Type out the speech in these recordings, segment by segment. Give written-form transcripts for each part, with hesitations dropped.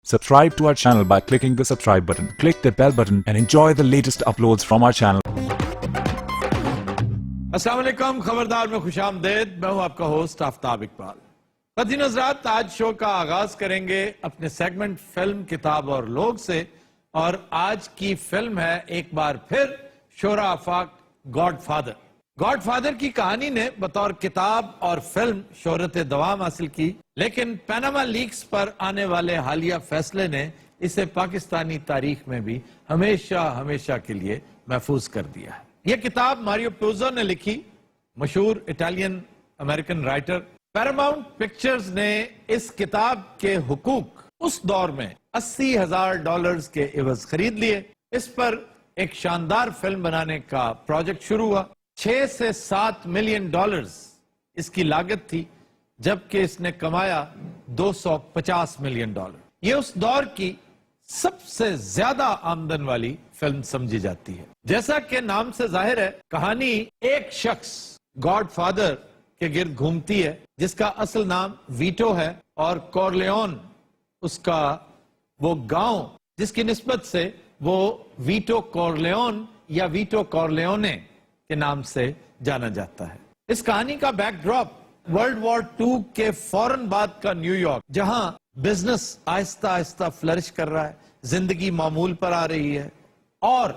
Subscribe to our channel by clicking the subscribe button. Click the bell button and enjoy the latest uploads from our channel. अस्सलाम वालेकुम, खबरदार में खुशामदेद। मैं हूं आपका होस्ट आफ्ताब इकबाल। क़दीर हज़रात, आज शो का आगाज करेंगे अपने सेगमेंट फिल्म, किताब और लोग से। और आज की फिल्म है एक बार फिर शोरा आफाक गॉडफादर। गॉडफादर की कहानी ने बतौर किताब और फिल्म शोहरत दवाम हासिल की, लेकिन पैनामा लीक्स पर आने वाले हालिया फैसले ने इसे पाकिस्तानी तारीख में भी हमेशा हमेशा के लिए महफूज कर दिया है। यह किताब मारियो पुज़ो ने लिखी, मशहूर Italian American writer. Paramount pictures ने इस किताब के हुकूक उस दौर में $80,000 के इवज खरीद लिए। इस पर एक शानदार फिल्म बनाने का प्रोजेक्ट शुरू हुआ। 6 से 7 मिलियन डॉलर्स इसकी लागत थी, जबकि इसने कमाया $250 मिलियन। ये उस दौर की सबसे ज्यादा आमदन वाली फिल्म समझी जाती है। जैसा कि नाम से जाहिर है, कहानी एक शख्स गॉडफादर के गिर्द घूमती है, जिसका असल नाम वीटो है और कॉर्लेओन उसका वो गांव जिसकी निस्बत से वो वीटो कॉर्लेओन या वीटो कॉर्लेओने के नाम से जाना जाता है। इस कहानी का बैकड्रॉप वर्ल्ड वॉर 2 के फौरन बाद का न्यूयॉर्क, जहां बिजनेस आहिस्ता आहिस्ता फ्लरिश कर रहा है, जिंदगी मामूल पर आ रही है और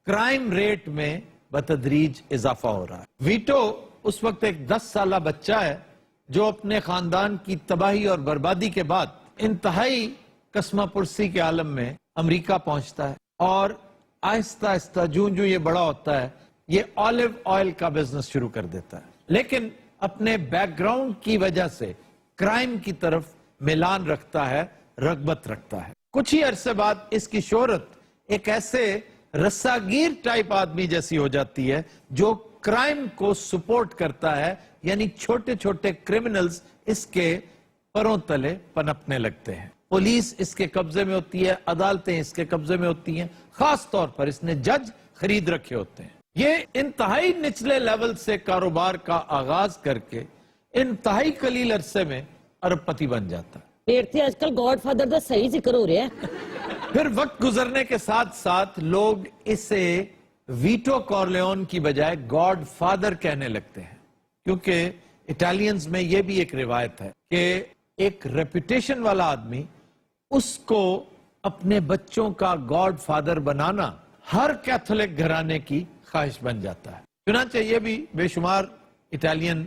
क्राइम रेट में बतदरीज इजाफा हो रहा है। वीटो उस वक्त एक 10 साला बच्चा है जो अपने खानदान की तबाही और बर्बादी के बाद इंतहाई कसमा पुरसी के आलम में अमेरिका पहुंचता है और आहिस्ता आहिस्ता जूं जूं ये बड़ा होता है, ये ऑलिव ऑयल का बिजनेस शुरू कर देता है। लेकिन अपने बैकग्राउंड की वजह से क्राइम की तरफ मिलान रखता है, रगबत रखता है। कुछ ही अरसे बाद इसकी शोहरत एक ऐसे रस्सागीर टाइप आदमी जैसी हो जाती है जो क्राइम को सपोर्ट करता है, यानी छोटे छोटे क्रिमिनल्स इसके परों तले पनपने लगते हैं। पुलिस इसके कब्जे में होती है, अदालतें इसके कब्जे में होती हैं, खास तौर पर इसने जज खरीद रखे होते हैं। ये इंतहाई निचले लेवल से कारोबार का आगाज करके इंतहाई कलील अरसे में अरबपति बन जाता है। आजकल गॉडफादर का सही जिक्र हो रहा है। फिर वक्त गुजरने के साथ साथ लोग इसे वीटो कॉर्लेओन की बजाय गॉडफादर कहने लगते हैं, क्योंकि इटालियंस में यह भी एक रिवायत है कि एक रेपुटेशन वाला आदमी, उसको अपने बच्चों का गॉडफादर बनाना हर कैथोलिक घराने की ख्वाहिश बन जाता है। चुनांचे ये भी बेशुमार इटालियन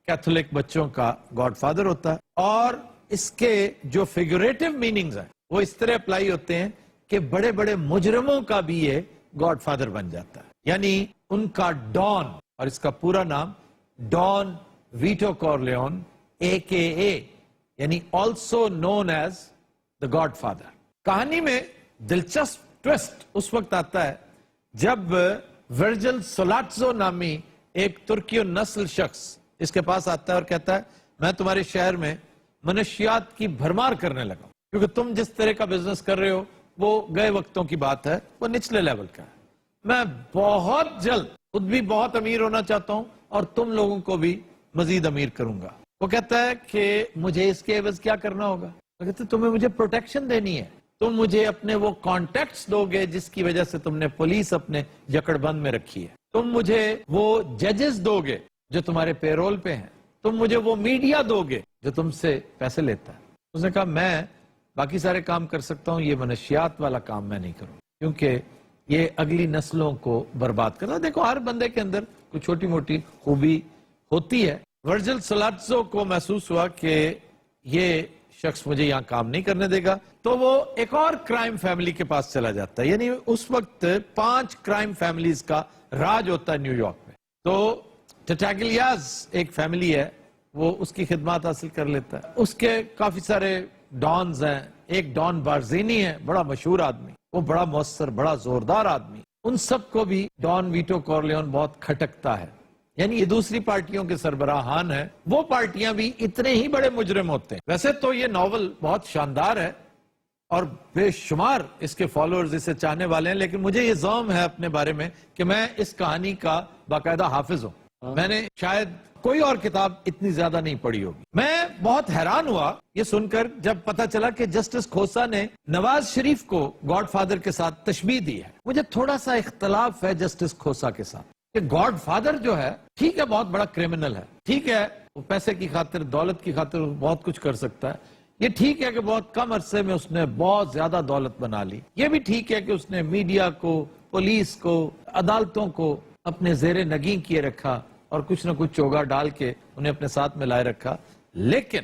कैथोलिक बच्चों का गॉडफादर होता है। और इसके जो फिगरेटिव मीनिंग्स हैं वो इस तरह अप्लाई होते हैं कि बड़े बड़े मुजरिमों का भी ये गॉडफादर बन जाता है। यानी उनका डॉन, और इसका पूरा नाम डॉन वीटो कॉर्लेओन AKA, यानी also known as the Godfather. कहानी में दिलचस्प ट्विस्ट उस वक्त आता है जब वर्जिल सोलाट्जो नामी एक तुर्की नस्ल शख्स इसके पास आता है और कहता है, मैं तुम्हारे शहर में मनशियात की भरमार करने लगा, क्योंकि तुम जिस तरह का बिजनेस कर रहे हो वो गए वक्तों की बात है, वो निचले लेवल का है। मैं बहुत जल्द खुद भी बहुत अमीर होना चाहता हूं और तुम लोगों को भी मजीद अमीर करूंगा। वो कहता है कि मुझे इसके एवज क्या करना होगा? वो कहते तुम्हें मुझे प्रोटेक्शन देनी है, तुम मुझे अपने वो कॉन्टेक्ट्स दोगे जिसकी वजह से तुमने पुलिस अपने जकड़बंद में रखी है, तुम मुझे वो जजेस दोगे जो तुम्हारे पेरोल पे हैं, तुम मुझे वो मीडिया दोगे जो तुमसे पैसे लेता है। उसने कहा, मैं बाकी सारे काम कर सकता हूं, ये मनशियात वाला काम मैं नहीं करूं, क्योंकि ये अगली नस्लों को बर्बाद करता है। देखो, हर बंदे के अंदर कुछ छोटी मोटी खूबी होती है। वर्जिल सोलाट्जो को महसूस हुआ कि ये शख्स मुझे यहाँ काम नहीं करने देगा, तो वो एक और क्राइम फैमिली के पास चला जाता है। यानी उस वक्त 5 क्राइम फैमिलीज का राज होता है न्यूयॉर्क में। तो टटागिलियाज एक फैमिली है, वो उसकी खिदमत हासिल कर लेता है। उसके काफी सारे डॉन्स हैं। एक डॉन बार्जीनी है, बड़ा मशहूर आदमी, वो बड़ा मौसर, बड़ा जोरदार आदमी। उन सबको भी डॉन वीटो कॉर्लेओन बहुत खटकता है। यानी ये दूसरी पार्टियों के सरबराहान है, वो पार्टियां भी इतने ही बड़े मुजरिम होते हैं। वैसे तो ये नॉवल बहुत शानदार है और बेशुमार इसके फॉलोअर्स इसे चाहने वाले हैं, लेकिन मुझे ये ज़ौम है अपने बारे में कि मैं इस कहानी का बाकायदा हाफिज हूं। मैंने शायद کوئی اور کتاب اتنی زیادہ نہیں پڑھی ہوگی. میں بہت حیران ہوا یہ سن کر جب پتا چلا کہ جسٹس کھوسا نے نواز شریف کو گاڈ فادر کے ساتھ تشبیہ دی ہے. مجھے تھوڑا سا اختلاف ہے جسٹس کھوسا کے ساتھ کہ گاڈ فادر جو ہے ٹھیک ہے بہت بڑا کرمنل ہے, ٹھیک ہے وہ پیسے کی خاطر دولت کی خاطر بہت کچھ کر سکتا ہے, یہ ٹھیک ہے کہ بہت کم عرصے میں اس نے بہت زیادہ دولت بنا لی, یہ بھی ٹھیک ہے کہ اس نے میڈیا کو, پولیس کو, عدالتوں کو اپنے زیر نگین کیے رکھا اور کچھ نہ کچھ چوگا ڈال کے انہیں اپنے ساتھ میں لائے رکھا. لیکن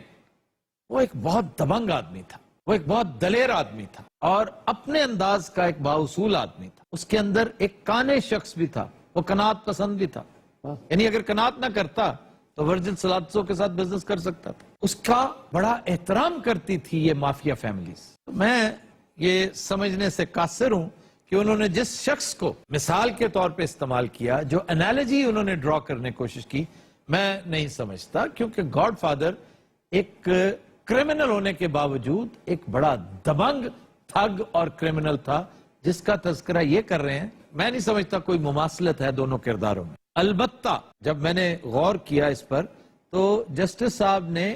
وہ ایک بہت دبنگ آدمی تھا, وہ ایک بہت دلیر آدمی تھا اور اپنے انداز کا ایک بااصول آدمی تھا. اس کے اندر ایک کانے شخص بھی تھا, وہ قناعت پسند بھی تھا. یعنی اگر قناعت نہ کرتا تو ورجن سلادسوں کے ساتھ بزنس کر سکتا تھا. اس کا بڑا احترام کرتی تھی یہ مافیا فیملیز. میں یہ سمجھنے سے قاصر ہوں کہ انہوں نے جس شخص کو مثال کے طور پہ استعمال کیا, جو انالوجی انہوں نے ڈرا کرنے کی کوشش کی, میں نہیں سمجھتا, کیونکہ گاڈ فادر ایک کرمنل ہونے کے باوجود ایک بڑا دبنگ تھگ اور کرمنل تھا جس کا تذکرہ یہ کر رہے ہیں. میں نہیں سمجھتا کوئی مماثلت ہے دونوں کرداروں میں. البتہ جب میں نے غور کیا اس پر تو جسٹس صاحب نے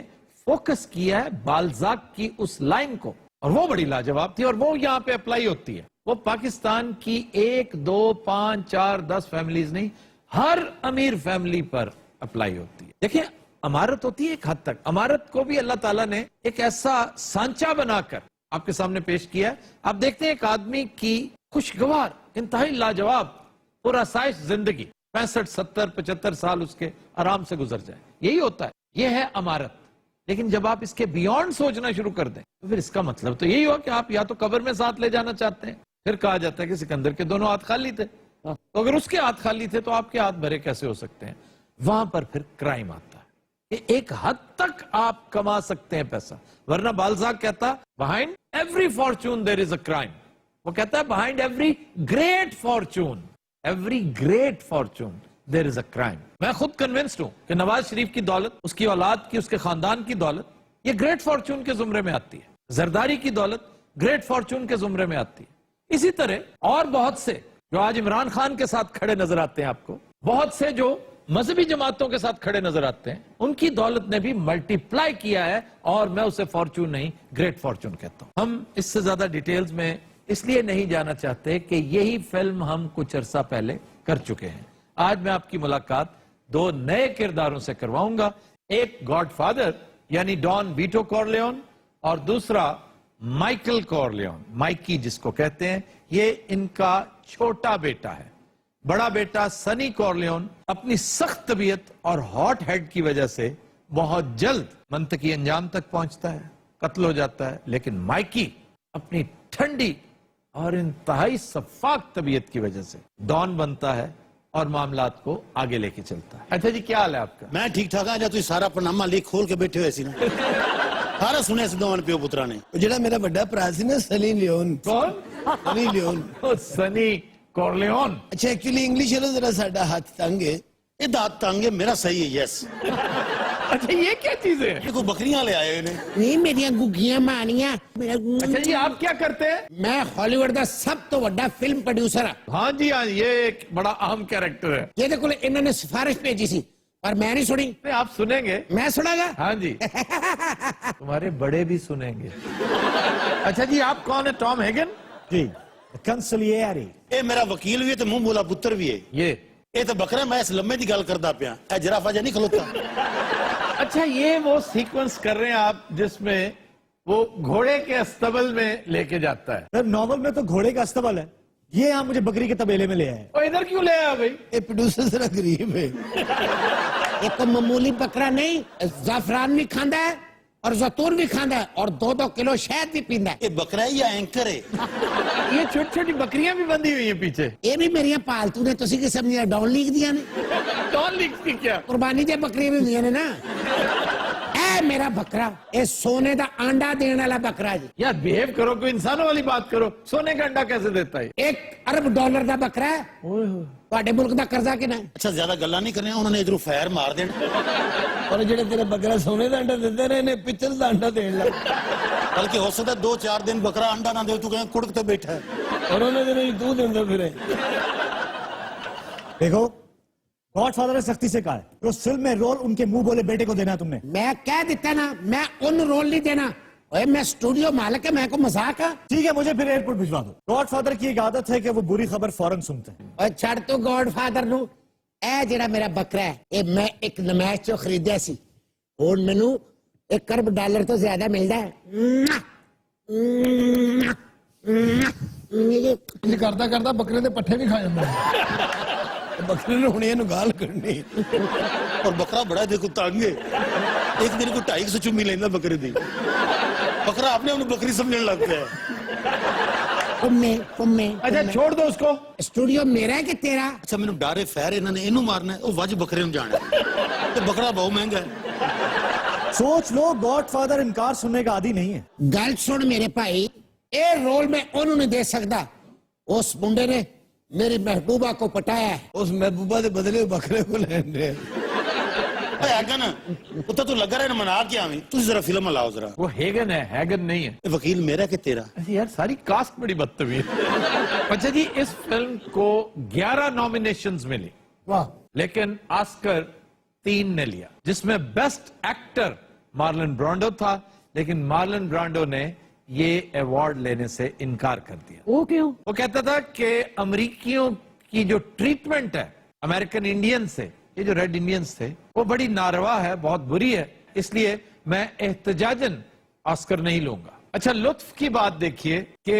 فوکس کیا ہے بالزاک کی اس لائن کو, اور وہ بڑی لاجواب تھی اور وہ یہاں پہ اپلائی ہوتی ہے. وہ پاکستان کی 1 2 5 4 10 فیملیز نہیں, ہر امیر فیملی پر اپلائی ہوتی ہے. دیکھیں امارت ہوتی ہے ایک حد تک, امارت کو بھی اللہ تعالیٰ نے ایک ایسا سانچہ بنا کر آپ کے سامنے پیش کیا ہے. آپ دیکھتے ہیں ایک آدمی کی خوشگوار, انتہائی لاجواب, پرآسائش زندگی, 65 70 75 سال اس کے آرام سے گزر جائے, یہی ہوتا ہے, یہ ہے امارت. لیکن جب آپ اس کے بیونڈ سوچنا شروع کر دیں تو پھر اس کا مطلب تو یہی ہوا کہ آپ یا تو قبر میں ساتھ لے جانا چاہتے ہیں. پھر کہا جاتا ہے کہ سکندر کے دونوں ہاتھ خالی تھے, تو اگر اس کے ہاتھ خالی تھے تو آپ کے ہاتھ بھرے کیسے ہو سکتے ہیں؟ وہاں پر پھر کرائم آتا ہے کہ ایک حد تک آپ کما سکتے ہیں پیسہ, ورنہ بالزاک کہتا behind every fortune there is a crime. وہ کہتا ہے behind every great fortune there is a crime. میں خود کنونسڈ ہوں کہ نواز شریف کی دولت, اس کی اولاد کی, اس کے خاندان کی دولت, یہ گریٹ فارچون کے زمرے میں آتی ہے. زرداری کی دولت گریٹ فارچون کے زمرے میں آتی ہے. اسی طرح اور بہت سے جو آج عمران خان کے ساتھ کھڑے نظر آتے ہیں آپ کو, بہت سے جو مذہبی جماعتوں کے ساتھ کھڑے نظر آتے ہیں, ان کی دولت نے بھی ملٹی پلائی کیا ہے, اور میں اسے فارچون نہیں گریٹ فارچون کہتا ہوں. ہم اس سے زیادہ ڈیٹیلز میں اس لیے نہیں جانا چاہتے کہ یہی فلم ہم کچھ عرصہ پہلے کر چکے ہیں. آج میں آپ کی ملاقات 2 نئے کرداروں سے کرواؤں گا, ایک گاڈ فادر یعنی ڈان ویٹو کورلیون, اور دوسرا مائیکل کورلیون, مائیکی جس کو کہتے ہیں. یہ ان کا چھوٹا بیٹا ہے. بڑا بیٹا سنی کورلیون اپنی سخت طبیعت اور ہاٹ ہیڈ کی وجہ سے بہت جلد منطقی انجام تک پہنچتا ہے, قتل ہو جاتا ہے. لیکن مائیکی اپنی ٹھنڈی اور انتہائی شفاف طبیعت کی وجہ سے ڈان بنتا ہے اور معاملات کو آگے لے کے چلتا ہے. اچھا جی, کیا حال ہے آپ کا؟ میں ٹھیک ٹھاک ہاں. جا تسی سارا پرنامہ لکھ کھول کے بیٹھے ہوئے سی نا, سارا سنیا سی دوواں پیو پترا نے. جڑا میرا بڑا بھرا سی نا سنی لیون, کون؟ سنی لیون. سنی کورلیون. اچھا ایکچولی انگلش ہے ذرا ساڈا ہاتھ تنگ ہے. یہ دات تانگ ہے, میرا صحیح ہے. یس. اچھا یہ کیا چیز ہے؟ یہ کوئی بکریاں لے آئے انہیں. نہیں میریاں گگیاں مانیاں. اچھا جی, آپ کیا کرتے ہیں؟ میں ہالی ووڈ دا سب تو بڑا فلم پروڈیوسر ہاں. ہاں جی ہاں, یہ ایک بڑا اہم کیریکٹر ہے. یہ دیکھو انہوں نے سفارش بھیجی سی پر میں نہیں سنی. آپ سنیں گے؟ میں سنا گا. ہاں جی, تمہارے بڑے بھی سنیں گے. اچھا جی, آپ کون ہے؟ ٹام ہیگن جی, کنسلیری. یہ میرا وکیل بھی ہے تو منہ بولا پتر بھی ہے. یہ تو بکرا, میں اس لمبے دی گل کردا پیا, اے جرافہ جا نہیں کھلوتا. اچھا, یہ وہ سیکوینس کر رہے ہیں آپ جس میں وہ گھوڑے کے استبل میں لے کے جاتا ہے. ناول میں تو گھوڑے کا استبل ہے, یہ یہاں مجھے بکری کے طبیلے میں لے آئے. وہ ادھر کیوں لے آیا بھائی؟ یہ پروڈیوسر ذرا غریب ہے. یہ تو معمولی بکرا نہیں, زعفران بھی کھاندا ہے اور زیتون بھی کھاندا ہے اور 2-2 کلو شہد بھی پیندا ہے. یہ بکرا ہے یا اینکر ہے؟ یہ چھوٹی چھوٹی بکریاں بھی بندھی ہوئی ہیں پیچھے. یہ بھی میری پالتو نے, تسی کی سمجھیا ڈاؤن لیگ دیا نے. ڈان لیگز کی کیا؟ قربانی دے بکریاں بھی ہوندیاں نے نا. اے میرا بکرا, اے سونے دا آنڈا دین والا بکرا جی. یار بیہیو کرو, کوئی انسانوں والی بات کرو. سونے کا انڈا کیسے دیتا ہے؟ $1 ارب دا بکرا ہے. تواڈے ملک دا قرضہ کنا ہے؟ اچھا زیادہ گلاں نہیں کرنی, انہوں نے ادھروں فائر مار دینا. اور جڑے تیرے بکرا سونے دا انڈا دیندے نے, نے پچل دا انڈا دین لگ. بلکہ ہو سکتا ہے 2-4 دن بکرا انڈا نہ دے تو کہیں کڑک تے بیٹھا ہے. اور انہوں نے دودھ دیندا پھرے. دیکھو, गॉडफादर ने सख्ती से कहा है कि उस फिल्म में रोल उनके मुंह बोले बेटे को देना है तुमने। मैं कह देता ना, मैं उन रोल नहीं देना। ओए मैं स्टूडियो मालिक है, मैं को मजाक है। ठीक है, मुझे फिर एयरपोर्ट भिजवा दो। गॉडफादर की एक आदत है कि वो बुरी खबर फौरन सुनते हैं। और छड़ तो गॉडफादर नु, ए जेड़ा मेरा बकरा है, ये मैं एक नमाज चो खरीदा सी, हुण मैनू $1 अरब तो ज्यादा मिलदा है। ਇਹ ਕਰਦਾ ਕਰਦਾ ਬੱਕਰੇ ਦੇ ਪੱਠੇ ਵੀ ਖਾ ਜਾਂਦਾ बकरे ने हुणे इहनूं गाल करनी और बकरा बड़ा देखो तंग है, एक दिन को 250 चुम्मी लेंदा बकरे दी। बकरा अपने आप बकरी समझने लग गया है। कुम्मे अच्छा छोड़ दो उसको। स्टूडियो मेरा है कि तेरा? अच्छा मैनू डर है फैर इन्होंने इनू मारना है, वो वज बकरे नूं जाना है, तो बकरा बहुत महंगा है। सोच लो, गॉडफादर इनकार सुनने का आदी नहीं है। गल सुन मेरे भाई, ये रोल मैं उन्होंने नहीं दे सकता। उस मुंडे ने मेरी महबूबा को पटाया है। ਉਸ ਮਹਿਬੂਬਾ ਦੇ ਬਦਲੇ ਬੱਕਰੇ ਕੋ ਲੈਣ ਦੇ ओए हैगन उत्ता तू लगा रहा है मना के आवी, तुझे जरा फिल्म लाओ जरा। वो हेगन है, हैगन नहीं है। ये वकील मेरा कि तेरा? यार सारी कास्ट बड़ी बदतमीज। अच्छा जी, इस फिल्म को 11 नॉमिनेशंस मिली, ਵਾਹ लेकिन ऑस्कर 3 ने लिया, जिसमें बेस्ट एक्टर मार्लन ब्रांडो था, लेकिन मार्लन ब्रांडो ने ये अवार्ड लेने से इनकार कर दिया। वो क्यों? वो कहता था कि अमेरिकियों की जो ट्रीटमेंट है अमेरिकन इंडियन से, ये जो रेड इंडियंस थे, वो बड़ी नारवा है, बहुत बुरी है, इसलिए मैं एहतजाजन ऑस्कर नहीं लूंगा। अच्छा, लुत्फ की बात देखिए कि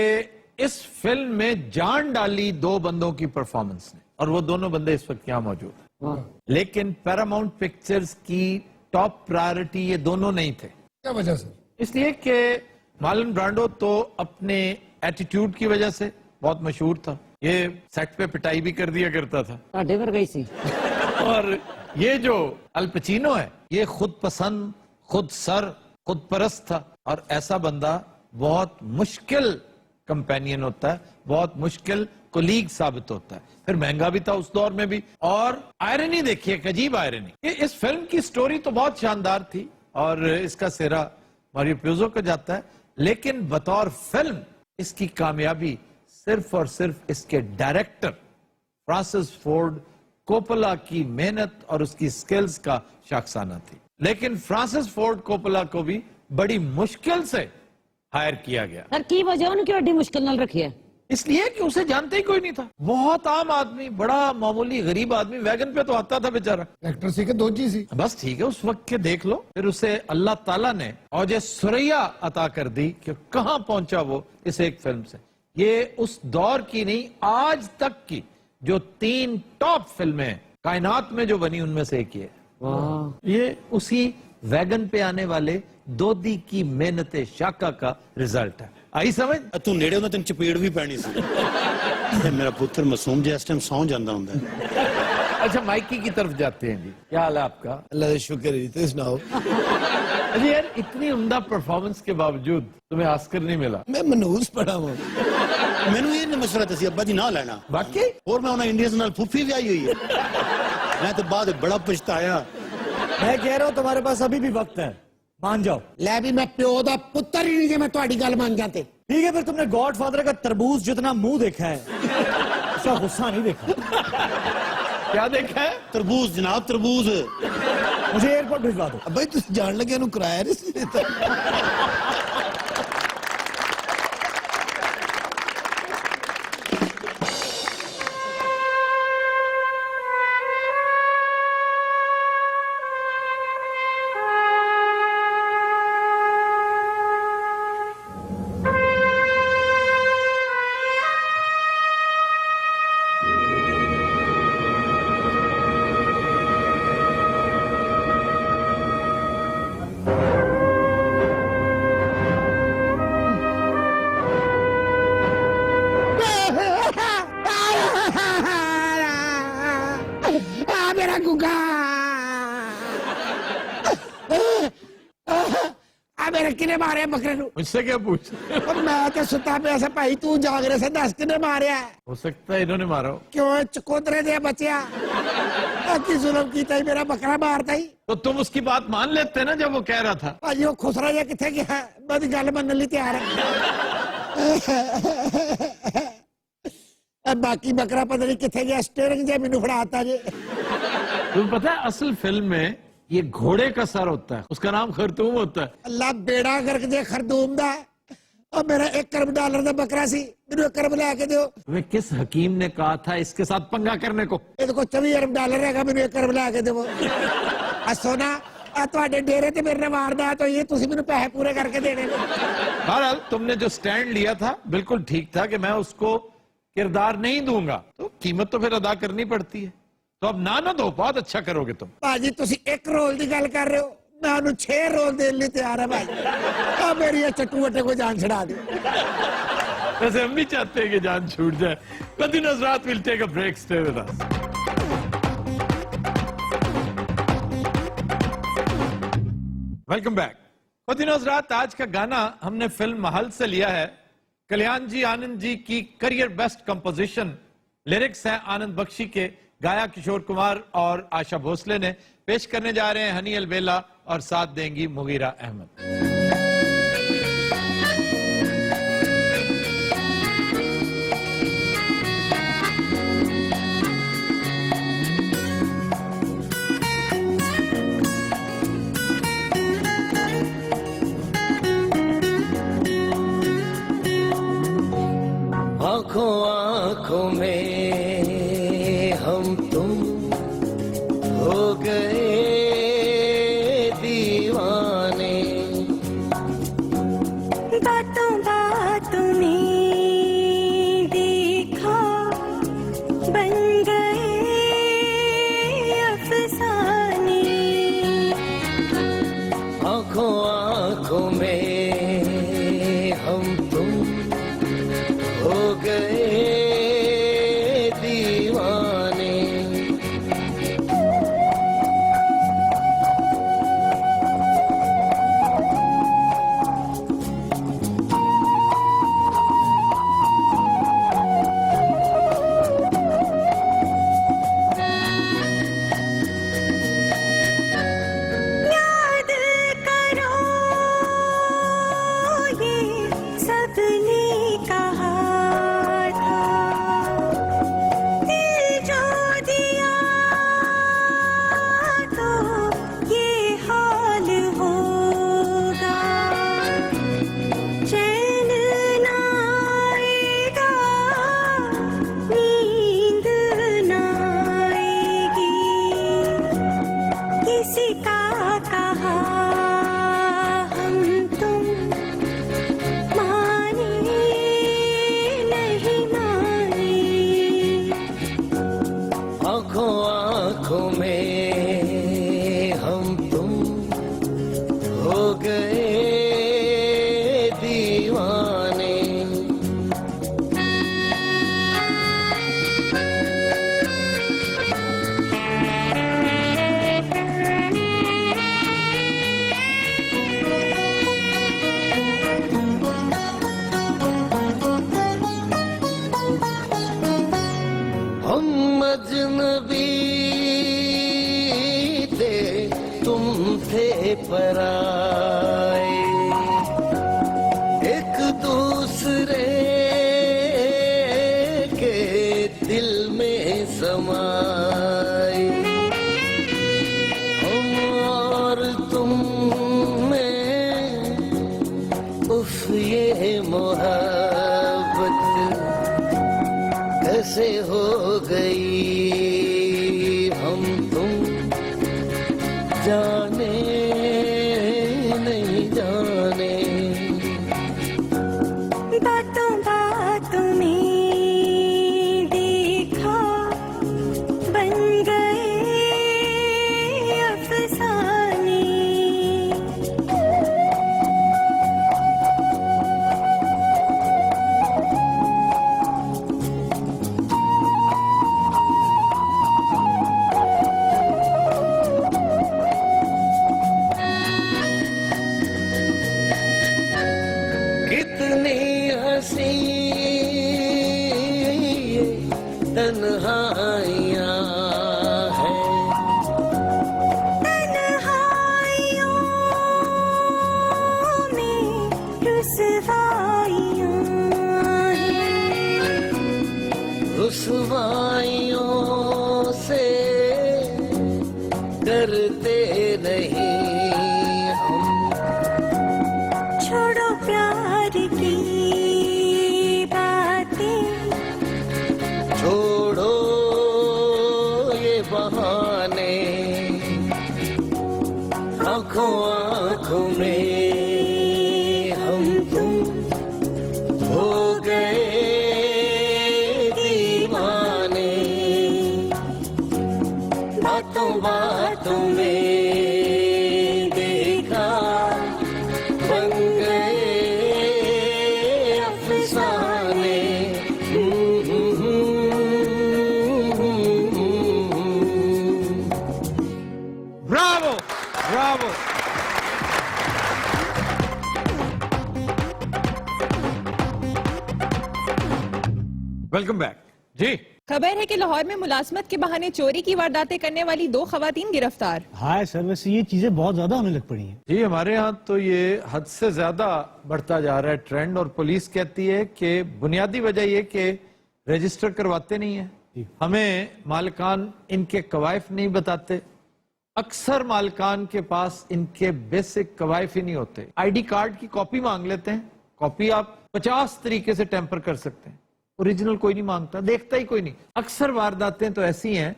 इस फिल्म में जान डाली 2 बंदों की परफॉर्मेंस ने, और वो दोनों बंदे इस वक्त यहाँ मौजूद हैं। लेकिन पैरामाउंट पिक्चर्स की टॉप प्रायोरिटी ये दोनों नहीं थे। क्या वजह से? इसलिए कि मार्लन ब्रांडो तो अपने एटीट्यूड की वजह से बहुत मशहूर था, ये सेट पे पिटाई भी कर दिया करता था। ਤੁਹਾਡੇ ਵਰਗਾ ਹੀ ਸੀ। और ये जो अल पचीनो है, ये खुद पसंद, खुद सर, खुद परस्त था, और ऐसा बंदा बहुत मुश्किल कंपेनियन होता है, बहुत मुश्किल कोलीग साबित होता है। फिर महंगा भी था उस दौर में भी। और आयरनी देखिए, एक अजीब आयरनी, इस फिल्म की स्टोरी तो बहुत शानदार थी और इसका सिरा मारियो प्यूजो को जाता है, लेकिन बतौर फिल्म इसकी कामयाबी सिर्फ और सिर्फ इसके डायरेक्टर फ्रांसिस फोर्ड कोपोला की मेहनत और उसकी स्किल्स का शाखसाना थी। लेकिन फ्रांसिस फोर्ड कोपोला को भी बड़ी मुश्किल से हायर किया गया, सर की वजह ਉਹਨੂੰ ਕਿਉਂ ਐਡੀ ਮੁਸ਼ਕਿਲ ਨਾਲ ਰੱਖੀ ਹੈ? इसलिए कि उसे जानते ही कोई नहीं था। बहुत आम आदमी, बड़ा मामूली गरीब आदमी, वैगन पे तो आता था बेचारा। एक्टर सी के दोजी सी। बस ठीक है, उस वक्त के देख लो। फिर उसे अल्लाह ताला ने औजे सुरैया अता कर दी कि कहां पहुंचा वो इस एक फिल्म से। ये उस दौर की नहीं, आज तक की जो 3 टॉप फिल्में कायनात में जो बनी उनमें से एक ये है। ये उसी वैगन पे आने वाले दोदी की मेहनत शाका का रिजल्ट है। आई समझ? तू नेड़े होंदा तेन चपेड़ भी पैनी सी। ये मेरा पुत्र मासूम जी इस टाइम सौ जांदा हुंदा है। अच्छा, माइकी की तरफ जाते हैं जी। क्या हाल है आपका? अल्लाह का शुक्र है जी, तुम सुनाओ। अरे यार, इतनी उम्दा परफॉर्मेंस के बावजूद तुम्हें ऑस्कर नहीं मिला। मैं मनहूस पड़ा हूं। मैनू ये नहीं मशवरा दसी अब्बा जी ना लेना। वाकई? और मैं उन्हें इंडियंस नाल फूफी भी आई हुई है। मैं तो बाद बड़ा पछताया। मैं कह रहा हूं तुम्हारे पास अभी भी वक्त है, मान जाओ। ਲੈ ਵੀ ਮੈਂ ਪਿਓ ਦਾ ਪੁੱਤਰ ਹੀ ਨਹੀਂ ਜੇ मैं ਤੁਹਾਡੀ ਗੱਲ ਮੰਨ ਜਾਂਦੇ। ठीक है, फिर तुमने गॉडफादर का तरबूज जितना मुंह देखा है उसका गुस्सा नहीं देखा। क्या देखा है? तरबूज जनाब, तरबूज। मुझे एयरपोर्ट भिजवा दो। भाई तुम जान लगे नु किराया नहीं सी देता। मेरा गुगा, मेरे किने मारे बकरे नू? मुझसे क्या पूछ? और मैं तो सुता पे ऐसा भाई तू जाग रहे से 10 किने मारे? हो सकता है इन्होंने मारा हो। क्यों चकोतरे दे बचिया की जुल्म की तई मेरा बकरा मारता ही। तो तुम उसकी बात मान लेते ना जब वो कह रहा था। भाई वो खुसरा जा किथे गया? बस गल मनने लई तैयार है। बाकी बकरा पता नहीं किथे गया, स्टीयरिंग जे मैनू फड़ाता जे। تمہیں پتا ہے اصل فلم میں یہ گھوڑے کا سر ہوتا ہے, اس کا نام خرطوم ہوتا ہے. اللہ بیڑا گرک دے خردوم دا اور میرا $1 ارب دا بکرا سی میرے $1 ارب لے کے دیو. تمہیں کس حکیم نے کہا تھا اس کے ساتھ پنگا کرنے کو؟ یہ کو $24 ارب رہے گا میرے $1 ارب لے کے دیو. سونا تے ڈیرے تے میرے واردات ہوئی ہے, تسی میرے پیسے پورے کر کے دینے. بہرحال تم نے جو سٹینڈ لیا تھا بالکل ٹھیک تھا کہ میں اس کو کردار نہیں دوں گا, تو قیمت تو پھر ادا کرنی پڑتی ہے. تو اب نہ دو, بہت اچھا کرو گے تم. باجی تسی 1 رول دی گل کر رہے ہو, میں انہوں 6 رول دے لی تیار ہے بھائی. اب میری یہ چٹو وٹے کو جان چھڑا دی. ویسے ہم بھی چاہتے ہیں کہ جان چھوٹ جائے. قدیم حضرات will take a break, stay with us. Welcome back. قدیم حضرات, آج کا گانا ہم نے فلم محل سے لیا ہے. کلیان جی آنند جی کی کریئر بیسٹ کمپوزیشن, لیرکس ہیں آنند بخشی کے, گایا کشور کمار اور آشا بھوسلے نے. پیش کرنے جا رہے ہیں ہنی البیلا اور ساتھ دیں گی مغیرہ احمد. آنکھوں آنکھوں میں ہم تم ہو گئے دیوانے, باتوں باتوں میں دیکھا بن گئے افسانے. آنکھوں آنکھوں میں ہم تم ہو گئے دیوانے. یاد کرو یہ سب نے کہا تھا, دل جو دیا تو یہ حال ہوگا. چین نہ آئے گا, نیند نہ آئے گی, کسی کا کہا ہم تم مانے نہیں مانے. آنکھوں آنکھوں میں ہم تم ہو گئے دیوانے. ہم اجنبی تھے, تم تھے پرائے, ایک دوسرے کے دل میں سمائے. ہم اور تم میں اف یہ محبت کیسے ہو گئی, ہم تم جانے نہیں جانے. باتوں باتوں میں دیکھا بن گئے افسانے. کتنی ہنسی یہ تنہائیاں ہیں, تنہائیوں میں رسوائیاں ہیں, رسوائیوں سے बातों में हम तुम हो गए दीवाने, बातों बातों में देखा बन गए अफसाने। Bravo bravo. वेलकम बैक जी। खबर है कि लाहौर में मुलाजमत के बहाने चोरी की वारदातें करने वाली 2 खवातीन गिरफ्तार। हाय सर, वैसे ये चीजें बहुत ज्यादा होने लग पड़ी हैं। जी हमारे यहाँ तो ये हद से ज्यादा बढ़ता जा रहा है ट्रेंड, और पुलिस कहती है कि बुनियादी वजह ये कि रजिस्टर करवाते नहीं है, हमें मालिकान इनके कवायफ नहीं बताते, अक्सर मालिकान के पास इनके बेसिक कवायफ ही नहीं होते। आईडी कार्ड की कॉपी मांग लेते हैं, कॉपी आप 50 तरीके से टेम्पर कर सकते हैं, ओरिजिनल कोई नहीं मांगता, देखता ही कोई नहीं। अक्सर वारदातें तो ऐसी हैं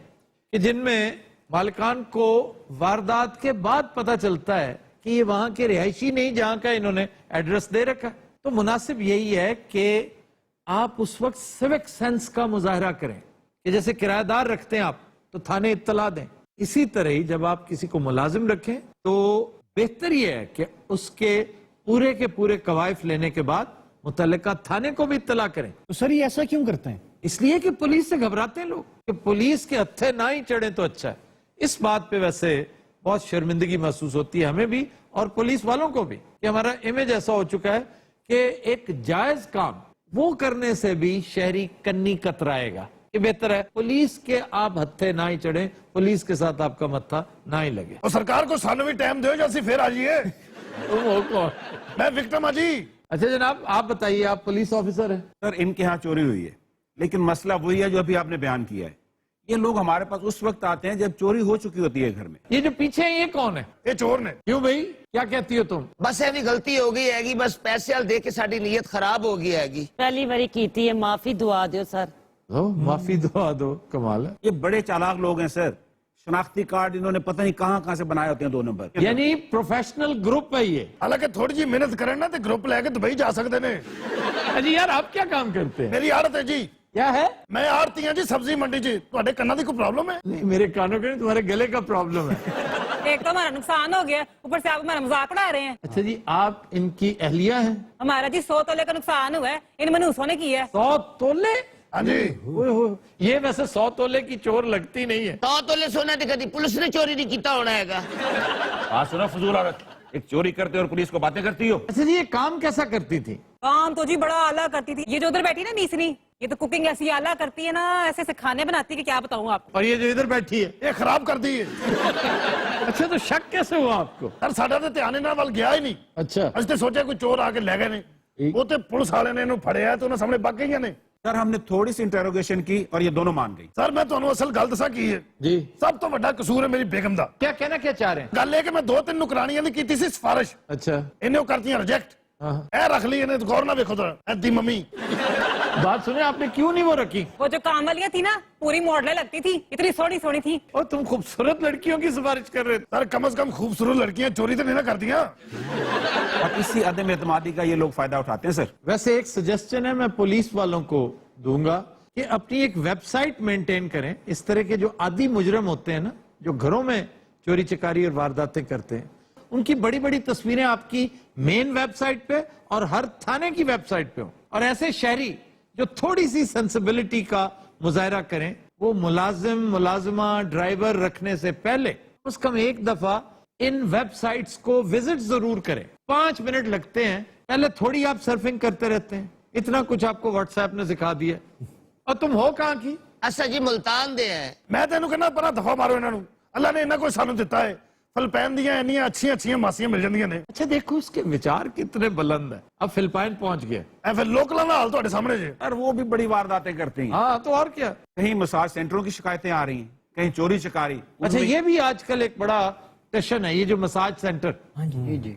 कि जिनमें मालिकान को वारदात के बाद पता चलता है कि ये वहां के रिहायशी नहीं जहां का इन्होंने एड्रेस दे रखा। तो मुनासिब यही है कि आप उस वक्त सिविक सेंस का मुजाहरा करें कि जैसे किराएदार रखते हैं आप तो थाने इत्तला दें, इसी तरह ही जब आप किसी को मुलाजिम रखें तो बेहतर ये है कि उसके पूरे के पूरे कवायफ लेने के बाद मुतल्लिका थाने को भी इत्तला करें। तो सर ये ऐसा क्यों करते हैं? इसलिए कि पुलिस से घबराते हैं लोग कि पुलिस के हत्थे ना ही चढ़े तो अच्छा है। इस बात पे वैसे बहुत शर्मिंदगी महसूस होती है हमें भी और पुलिस वालों को भी कि हमारा इमेज ऐसा हो चुका है कि एक जायज काम वो करने से भी शहरी कन्नी कतराएगा। ये बेहतर है पुलिस के आप हत्थे ना ही चढ़े, पुलिस के साथ आपका मत्था ना ही लगे। और सरकार को सानू भी टाइम दो जैसी फिर आ जाइए। तुम हो कौन? मैं विक्टिम हाँ जी। अच्छा जनाब आप बताइए, आप पुलिस ऑफिसर हैं। सर इनके यहाँ चोरी हुई है, लेकिन मसला वही है जो अभी आपने बयान किया है। ये लोग हमारे पास उस वक्त आते हैं जब चोरी हो चुकी होती है घर में। ये जो पीछे है ये कौन है? ये चोर ने। क्यों भाई, क्या कहती हो तुम? बस ऐसी गलती हो गई हैगी, बस पैसे वाल दे के साडी नीयत खराब हो गई हैगी। पहली बारी कीती है, माफी दुआ दियो सर। माफी दुआ दो, कमाल है। ये बड़े चालाक लोग हैं सर, शनाख्ती कार्ड इन्होंने पता नहीं कहाँ से बनाए होते हैं 2 नंबर। यानी प्रोफेशनल ग्रुप है ये। हालांकि थोड़ी जी मेहनत करें ना तो ग्रुप लेके दुबई जा सकते ने। अजी यार आप क्या काम करते हैं? मेरी आड़त है जी। क्या है? मैं आड़ती हूँ जी सब्जी मंडी जी। ਤੁਹਾਡੇ ਕੰਨਾਂ ਦੀ ਕੋਈ प्रॉब्लम है? नहीं मेरे कानों के नहीं, तुम्हारे गले का प्रॉब्लम है। एक तो हमारा नुकसान हो गया, ऊपर से आप हमारा मजाक उड़ा रहे हैं। अच्छा जी आप इनकी अहलिया हैं? हमारा जी 100 तोले का नुकसान हुआ है, इन मनूसों ने किया है। 100 तोले? हाँ जी। ओए होए, ये वैसे 100 तोले की चोर लगती नहीं है। 100 तोले सोना तो कभी पुलिस ने चोरी नहीं किया होना हैगा। हाँ सुना फजूल औरत, एक चोरी करते और पुलिस को बातें करती हो। अच्छा जी ये काम कैसा करती थी? काम तो जी बड़ा आला करती थी। ये जो उधर बैठी ना मीसनी, ये तो कुकिंग ऐसी आला करती है ना, ऐसे ऐसे खाने बनाती है कि क्या बताऊं आप। और ये जो इधर बैठी है ये खराब कर दी है। अच्छा तो शक कैसे हुआ आपको? सर साडा तो ध्यान इन्हां ਵੱਲ ਗਿਆ ਹੀ ਨਹੀਂ। अच्छा ਅਸੀਂ ਤੇ ਸੋਚਿਆ ਕੋਈ ਚੋਰ ਆ ਕੇ ਲੈ ਗਏ ਨੇ। ਉਹ ਤੇ ਪੁਲਿਸ ਵਾਲੇ ਨੇ ਇਹਨੂੰ ਫੜਿਆ ਤੇ ਉਹਨਾਂ ਸਾਹਮਣੇ ਬੱਕ ਗਈਆਂ ਨੇ। सर हमने थोड़ी सी इंटेरोगेशन की और ये दोनों मान गई। ਸਰ ਮੈਂ ਤੁਹਾਨੂੰ ਅਸਲ ਗੱਲ ਦੱਸਾਂ ਕੀ ਹੈ जी ਸਭ ਤੋਂ ਵੱਡਾ ਕਸੂਰ ਹੈ ਮੇਰੀ ਬੇਗਮ ਦਾ। क्या कहना क्या चाह रहे हैं? ਗੱਲ ਇਹ ਕਿ ਮੈਂ 2-3 ਨੁਕਰਾਨੀਆਂ ਦੀ ਕੀਤੀ ਸੀ ਸਿਫਾਰਿਸ਼, अच्छा ਇਹਨੇ ਉਹ ਕਰਤੀਆਂ ਰਿਜੈਕਟ। हाँ ਇਹ ਰੱਖ ਲਈ ਇਹਨੇ ਗੌਰ ਨਾ ਵੇਖੋ ਤਾਂ ਐਦੀ ਮੰਮੀ। बात सुने आपने क्यों नहीं वो रखी? वो जो काम वालियां थी ना पूरी मॉडल लगती थी, इतनी सोनी सोनी थी। और तुम खूबसूरत लड़कियों की सिफारिश कर रहे थे। सर कम से कम खूबसूरत लड़कियां चोरी तो नहीं ना करती। और इसी अदम एतमादी का ये लोग फायदा उठाते हैं सर। वैसे एक सजेशन है मैं पुलिस वालों को दूंगा कि अपनी एक वेबसाइट मेंटेन करें। इस तरह के जो आदी मुजरम होते हैं ना, जो घरों में चोरी चकारी और वारदातें करते हैं, उनकी बड़ी बड़ी तस्वीरें आपकी मेन वेबसाइट पे और हर थाने की वेबसाइट पे हो। और ऐसे शहरी जो थोड़ी सी सेंसिबिलिटी का मुजाहरा करें, वो मुलाजिम मुलाजिमा ड्राइवर रखने से पहले कम से कम एक दफा इन वेबसाइट्स को विजिट जरूर करें। 5 मिनट लगते हैं, पहले थोड़ी आप सर्फिंग करते रहते हैं, इतना कुछ आपको व्हाट्सएप ने सिखा दिया। और तुम हो कहाँ की? असा जी मुल्तान दे है। मैं तेन कहना परा दफा मारो इन्हों। अल्लाह ने इन्ना कोई सानू दिता है। फिलिपाइन दियां इन्नियां अच्छी अच्छी मासियां मिल जांदियां ने। अच्छा देखो इसके विचार कितने बुलंद है। अब फिलिपाइन पहुंच गए। ए फिर लोकल ना हाल ਤੁਹਾਡੇ सामने जे। और वो भी बड़ी वारदातें करते हैं। हाँ तो और क्या। कहीं मसाज सेंटरों की शिकायतें आ रही हैं, कहीं चोरी चकारी। अच्छा ये भी आजकल एक बड़ा टेंशन है, ये जो मसाज सेंटर।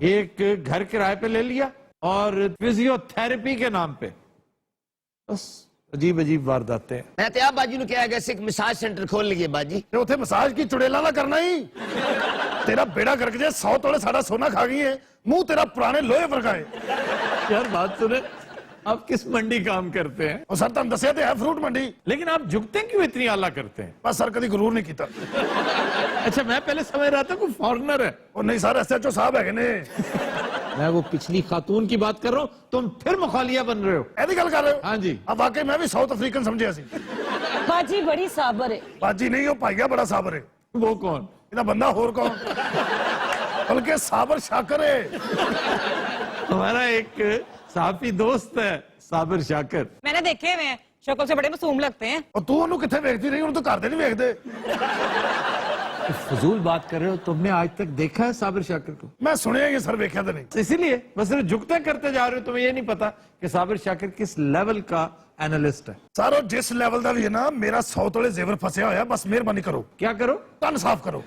एक घर किराए पे ले लिया और फिजियोथेरेपी के नाम पे बस अजीब अजीब वारदातें हैं। मैं तो आप बाजी नु क्या है एक मसाज सेंटर खोल लिए बाजी। ते उथे मसाज की चुड़ेला ना करना ही। तेरा बेड़ा करके जे 100 तोले साड़ा सोना खा गई है, मुंह तेरा पुराने लोहे वर्गा है। यार बात सुने, आप किस मंडी काम करते हैं? और सर तुम दसिया तो है फ्रूट मंडी। लेकिन आप झुकते क्यों इतनी आला करते हैं? बस सर कभी गुरूर नहीं किया। अच्छा, मैं पहले समझ रहा था कोई फॉरेनर है। और नहीं सर, SHO साहब है ने। मैं वो पिछली खातून की बात कर रहा हूँ, तुम फिर मुखालिया बन रहे हो। ऐसी गल कर रहे हो? हाँ जी। अब वाकई मैं भी साउथ अफ्रीकन समझे सी। बाजी बड़ी साबर है। बाजी नहीं, वो भाईया बड़ा साबर है। वो कौन? इतना बंदा होर कौन? बल्कि साबर शाकर है। हमारा एक साफी दोस्त है साबिर शाकर। मैंने देखे हुए हैं, शक्ल से बड़े मासूम लगते हैं। और तू उन्होंने कितने वेखती रही, उन्होंने तो घर दे नहीं वेखते। फजूल बात कर रहे हो, तुमने आज तक देखा है साबिर शाकर को? मैं सुने ये सर वेख्या तो नहीं। इसीलिए बस सिर्फ झुकते करते जा रहे हो, तुम्हें ये नहीं पता कि साबिर शाकर किस लेवल का एनालिस्ट है। सर वो जिस लेवल का भी है ना, मेरा 100 तोले जेवर फंसिया होया, बस मेहरबानी करो। क्या करो? तन साफ करो।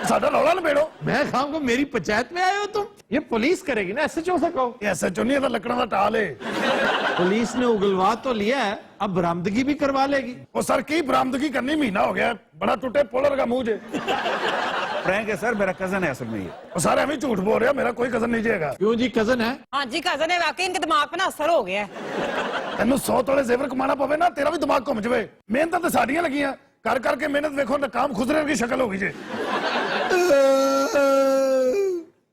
साडा रौला निबेड़ो। मैं खाऊंगा, मेरी पंचायत में आए हो तुम? ये पुलिस करेगी ना, SHO से कहो। ये SHO नहीं है, लकड़ा का टाल है। पुलिस ने उगलवा तो लिया है, अब बरामदगी भी करवा लेगी। वो सर की बरामदगी करनी, महीना हो गया, बड़ा टूटे पोलर का मुंह जे। फ्रैंक है सर, मेरा कजन है असल में ये। वो सर हमें झूठ बोल रहे हो, मेरा कोई कजन नहीं जाएगा। क्यों जी, कजन है? हाँ जी, कजन है, वाकई इनके दिमाग पे ना असर हो गया है। तेन 100 तोले जेवर कमाना पवे ना, तेरा भी दिमाग घुम जाए। मेहनत तो साड़ियां लगियां, कर करके मेहनत देखो, नाकाम खुसरे की शक्ल हो गई जे।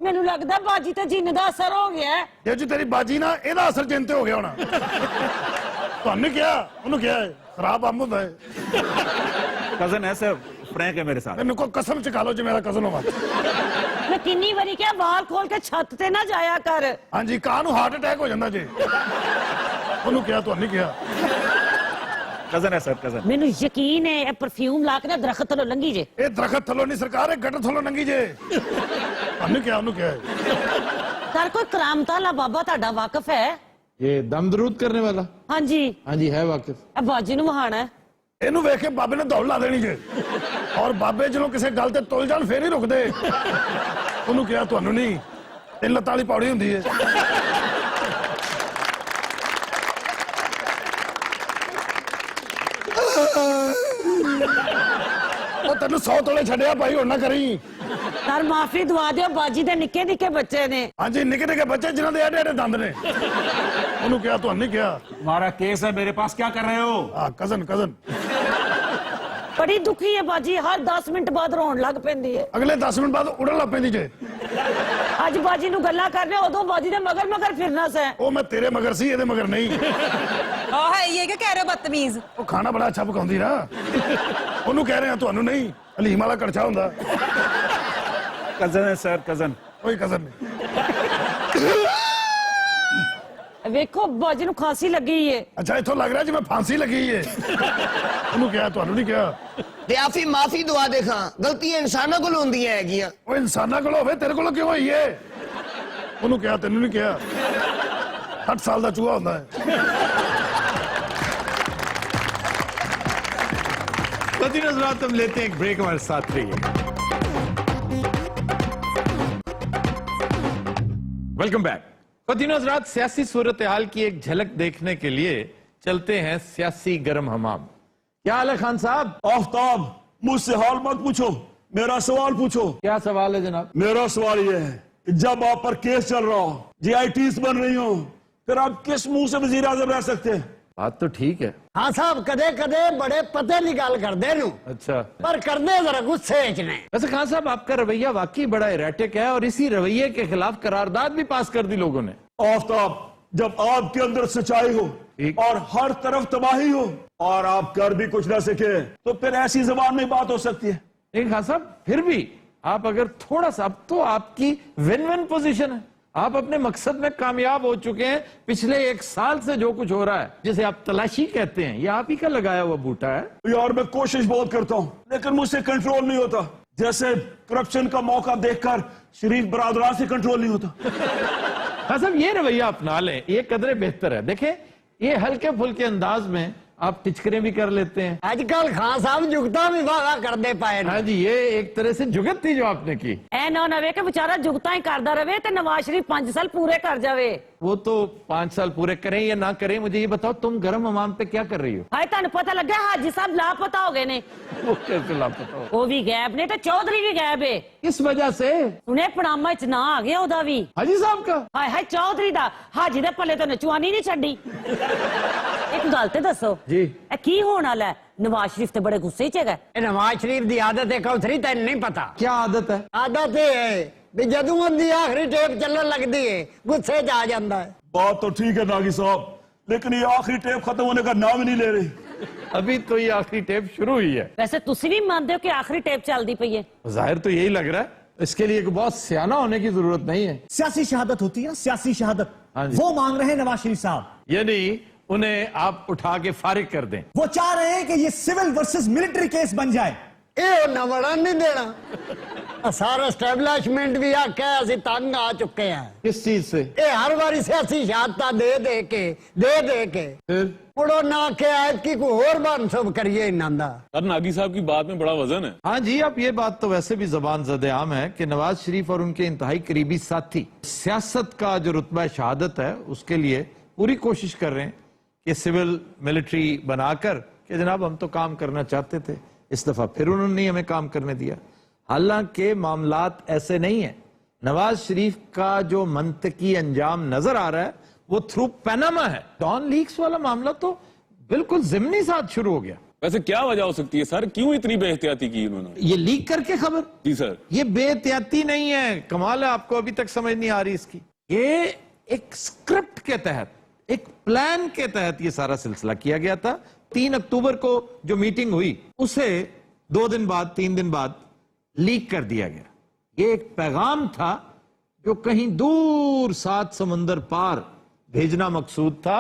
ਮੈਨੂੰ ਲੱਗਦਾ ਬਾਜੀ ਤੇ ਜਿੰਨ ਦਾ ਅਸਰ ਹੋ ਗਿਆ ਹੈ। ये जी तेरी बाजी ना, ਇਹਦਾ असर जिनते हो गया होना। ਤੁਹਾਨੂੰ क्या ਉਹਨੂੰ क्या है, खराब अंब ਹੁੰਦਾ है। कजन है सर, फ्रैंक है मेरे साथ। ਮੈਨੂੰ ਕੋਈ ਕਸਮ ਚਕਾ ਲਓ ਜੇ ਮੇਰਾ ਕਜ਼ਨ ਹੋਵਾ। ਮੈਂ ਕਿੰਨੀ ਵਾਰੀ ਕਿਹਾ ਵਾਲ ਖੋਲ ਕੇ ਛੱਤ ਤੇ ਨਾ ਜਾਇਆ ਕਰ। ਹਾਂਜੀ, ਕਾਂ ਨੂੰ ਹਾਰਟ ਅਟੈਕ ਹੋ ਜਾਂਦਾ ਜੇ। ਉਹਨੂੰ ਕਿਹਾ, ਤੁਹਾਨੂੰ ਕਿਹਾ। कजन है सर, कजन। ਮੈਨੂੰ ਯਕੀਨ ਹੈ ਇਹ ਪਰਫਿਊਮ ਲਾ ਕੇ ਨਾ ਦਰਖਤ ਥੱਲੋਂ ਲੰਗੀ ਜੇ। ਇਹ ਦਰਖਤ ਥੱਲੋਂ ਨਹੀਂ ਸਰਕਾਰ, ਇਹ ਗੱਟ ਥੱਲੋਂ ਨੰਗੀ ਜੇ। ਤੁਹਾਨੂੰ ਕਿਹਾ, ਉਹਨੂੰ ਕਿਹਾ। ਸਰ ਕੋਈ ਕਰਾਮਤ ਵਾਲਾ ਬਾਬਾ ਤੁਹਾਡਾ ਵਾਕਿਫ ਹੈ? ये दम दरूद करने वाला? ਹਾਂਜੀ। हाँ जी, है वाकिफ। ਇਹ ਬਾਜੀ ਨੂੰ ਵਹਾਣਾ ਹੈ। ਇਹਨੂੰ ਵੇਖ ਕੇ ਬਾਬੇ ਨੇ ਦੌੜ ਲਾ ਦੇਣੀ ਜੇ। ਔਰ ਬਾਬੇ ਜਦੋਂ ਕਿਸੇ ਗੱਲ ਤੇ ਤੁਲ ਜਾਣ ਫੇਰ ਹੀ ਰੁਕਦੇ। ਉਹਨੂੰ ਕਿਹਾ, ਤੁਹਾਨੂੰ ਨਹੀਂ, 3 ਲੱਤਾਂ ਵਾਲੀ ਪੌੜੀ ਹੁੰਦੀ ਹੈ। ਉਹ ਤੈਨੂੰ 100 ਤੋਲੇ ਛੱਡਿਆ ਭਾਈ, ਹੁਣ ਨਾ ਕਰੀ। ਸਰ ਮਾਫੀ ਦਵਾ ਦਿਓ, ਬਾਜੀ ਦੇ ਨਿੱਕੇ ਨਿੱਕੇ ਬੱਚੇ ਨੇ। ਹਾਂਜੀ, ਨਿੱਕੇ ਨਿੱਕੇ ਬੱਚੇ ਜਿਨ੍ਹਾਂ ਦੇ ਐਡੇ ਐਡੇ ਦੰਦ ਨੇ। ਉਹਨੂੰ ਕਿਹਾ, ਤੁਹਾਨੂੰ ਨਹੀਂ ਕਿਹਾ। तुम्हारा केस है मेरे पास, क्या कर रहे हो? ਹਾਂ, ਕਜ਼ਨ ਕਜ਼ਨ। ਬੜੀ ਦੁਖੀ ਹੈ ਬਾਜੀ, ਹਰ 10 ਮਿੰਟ ਬਾਅਦ ਰੋਣ ਲੱਗ ਪੈਂਦੀ ਹੈ। ਅਗਲੇ 10 ਮਿੰਟ ਬਾਅਦ ਉੜਨ ਲੱਗ ਪੈਂਦੀ ਜੇ। ਅੱਜ ਬਾਜੀ ਨੂੰ ਗੱਲਾਂ ਕਰ ਰਹੇ ਉਦੋਂ ਬਾਜੀ ਦੇ ਮਗਰ ਮਗਰ ਫਿਰਨਾ ਸੈ। ਉਹ ਮੈਂ ਤੇਰੇ ਮਗਰ ਸੀ, ਇਹਦੇ ਮਗਰ ਨਹੀਂ। ਆਹ ਹੈ ਇਹ ਕਿ ਕਹਿ ਰਹੇ ਹੋ ਬਦਤਮੀਜ਼। ਉਹ ਖਾਣਾ ਬੜਾ ਅੱਛਾ ਪਕਾਉਂਦੀ ਨਾ। ਉਹਨੂੰ ਕਹਿ ਰਹੇ ਆ, ਤੁਹਾਨੂੰ ਨਹੀਂ। ਹਲੀਮ ਵਾਲਾ ਕੜਛਾ ਹੁੰਦਾ। कजन है सर, कजन। ਕੋਈ ਕਜ਼ਨ ਨਹੀਂ। ਵੇਖੋ ਬਾਜੀ ਨੂੰ ਖਾਂਸੀ ਲੱਗੀ ਏ। ਅੱਛਾ, ਇੱਥੋਂ ਲੱਗ ਰਿਹਾ ਜਿਵੇਂ ਫਾਂਸੀ ਲੱਗੀ ਏ। ਉਹਨੂੰ ਕਿਹਾ, ਤੁਹਾਨੂੰ ਨਹੀਂ ਕਿਹਾ। ਤੇ ਆਫੀ ਮਾਫੀ ਦੁਆ ਦੇਖਾਂ, ਗਲਤੀਆਂ ਇਨਸਾਨਾਂ ਕੋਲ ਹੁੰਦੀਆਂ ਹੈਗੀਆਂ। ਉਹ ਇਨਸਾਨਾਂ ਕੋਲ ਹੋਵੇ, ਤੇਰੇ ਕੋਲ ਕਿਉਂ ਹੋਈ ਏ? ਉਹਨੂੰ ਕਿਹਾ, ਤੈਨੂੰ ਨਹੀਂ ਕਿਹਾ। 60 ਸਾਲ ਦਾ ਚੂਹਾ ਹੁੰਦਾ ਹੈ। कदीर हज़रात, हम लेते हैं एक ब्रेक, हमारे साथ रहिए। Welcome back. कदीर हज़रात, सियासी सूरत हाल की एक झलक देखने के लिए चलते हैं सियासी गर्म हमाम। क्या हाल है खान साहब? आफ्ताब, मुझसे हाल मत पूछो, मेरा सवाल पूछो। क्या सवाल है जनाब? मेरा सवाल ये है कि जब आप पर केस चल रहा हो, GITs बन रही हो, फिर आप किस मुंह से वजीर आजम रह सकते हैं? बात तो ठीक है। हाँ साहब, कदे कदे बड़े पते की गल करदे नु, अच्छा, पर करदे जरा गुस्से च ने। वैसे खान साहब, आपका रवैया वाकई बड़ा इरेटिक है और इसी रवैये के खिलाफ करारदाद भी पास कर दी लोगों ने। आफ्ताब, जब आपके अंदर सच्चाई हो और हर तरफ तबाही हो और आप कर भी कुछ न सके, तो फिर ऐसी जबान में बात हो सकती है। लेकिन खान साहब, फिर भी आप अगर थोड़ा सा, अब तो आपकी विन विन पोजीशन है, आप अपने मकसद में कामयाब हो चुके हैं। पिछले 1 साल से जो कुछ हो रहा है, जिसे आप तलाशी कहते हैं, ये आप ही का लगाया हुआ बूटा है। यार मैं कोशिश बहुत करता हूँ, लेकिन मुझसे कंट्रोल नहीं होता। जैसे करप्शन का मौका देखकर शरीफ बरादरान से कंट्रोल नहीं होता। हाँ साहब, ये रवैया अपना लें, ये कदरे बेहतर है। देखें, ये हल्के फुल्के अंदाज में आप टिचकरें भी कर लेते हैं। आजकल खान साहब जुगता भी वादा करते पाए हाँ जी, ये एक तरह से जुगत थी जो आपने की। ਐ ਨਾ ਨਵੇਂ ਕਿ ਵਿਚਾਰਾ ਜੁਗਤਾਂ ਹੀ ਕਰਦਾ ਰਵੇ ਤੇ ਨਵਾਜ਼ ਸ਼ਰੀਫ 5 ਸਾਲ ਪੂਰੇ ਕਰ ਜਾਵੇ। वो तो 5 साल पूरे करें या ना करें, मुझे ये बताओ तुम गर्म हमाम पे क्या कर रही हो? ਹਾਏ ਤੁਹਾਨੂੰ ਪਤਾ ਲੱਗਾ ਹਾਜੀ ਸਾਹਿਬ ਲਾਪਤਾ ਹੋ ਗਏ ਨੇ। वो कैसे लापता हो? ਉਹ ਵੀ ਗਾਇਬ ਨੇ ਤੇ ਚੌਧਰੀ ਵੀ ਗਾਇਬ ਏ। किस वजह से? ਸੁਣੇ ਪਨਾਮਾ ਚ ਨਾ ਆ ਗਿਆ ਉਹਦਾ ਵੀ। हाजी साहब का? ਹਾਏ ਹਾਏ ਚੌਧਰੀ ਦਾ ਹਾਜੀ ਦੇ ਪੱਲੇ ਤੋਂ ਨਚਵਾਨੀ ਨਹੀਂ ਛੱਡੀ। ਇੱਕ ਗੱਲ ਤੇ ਦੱਸੋ जी ਇਹ ਕੀ ਹੋਣ ਵਾਲਾ ਹੈ? ਨਵਾਜ਼ ਸ਼ਰੀਫ ਤੇ ਬੜੇ ਗੁੱਸੇ ਚ ਹੈਗਾ। नवाज शरीफ की आदत है कौथरी तेन नहीं पता। क्या आदत है? आदत ये है भी जदों उनकी आखिरी टेप चलन लगती है गुस्से च आ जाता है। बात तो ठीक है नागी साहब, लेकिन ये आखिरी टेप खत्म होने का नाम ही नहीं ले रही। अभी तो ये आखिरी टेप शुरू हुई है। ਵੈਸੇ ਤੁਸੀਂ ਵੀ ਮੰਨਦੇ ਹੋ ਕਿ ਆਖਰੀ ਟੇਪ ਚੱਲਦੀ ਪਈ ਹੈ? जाहिर तो यही लग रहा है। इसके लिए एक बहुत सियाना होने की जरूरत नहीं है। सियासी शहादत होती है, सियासी शहादत हाँ जी। वो मांग रहे हैं नवाज शरीफ साहब। यानी उन्हें आप उठा के फारिग कर दें। वो चाह रहे हैं कि ये सिविल वर्सेस मिलिट्री केस बन जाए। ये नवड़ा नहीं देना। सारा एस्टैब्लिशमेंट भी आख्या असी तंग आ चुके हैं। किस चीज से? ये हर बारी सियासी शहादत दे दे के फिर मुड़ो ना आख्या की कोई होर मनसूब करिए इन्हां दा। सर नागी साहब की बात में बड़ा वजन है। हाँ जी, अब ये बात तो वैसे भी जबान ज़द आम है कि नवाज शरीफ और उनके इंतहाई करीबी साथी सियासत का जो रुतबा शहादत है उसके लिए पूरी कोशिश कर रहे हैं कि सिविल मिलिट्री बनाकर कि जनाब हम तो काम करना चाहते थे, इस दफा फिर उन्होंने हमें काम करने दिया। हालांकि मामलात ऐसे नहीं है। नवाज शरीफ का जो मंतकी अंजाम नजर आ रहा है वो थ्रू पनामा है। डॉन लीक्स वाला मामला तो बिल्कुल जिमनी साथ शुरू हो गया। वैसे क्या वजह हो सकती है सर, क्यों इतनी बेहतियाती की उन्होंने? ये लीक करके खबर? जी सर। ये बेहतियाती नहीं है, कमाल है, आपको अभी तक समझ नहीं आ रही इसकी। ये एक स्क्रिप्ट के तहत, एक प्लान के तहत ये सारा सिलसिला किया गया था। 3 अक्टूबर को जो मीटिंग हुई उसे 2 दिन बाद 3 दिन बाद लीक कर दिया गया। ये एक पैगाम था जो कहीं दूर 7 समंदर पार भेजना मकसूद था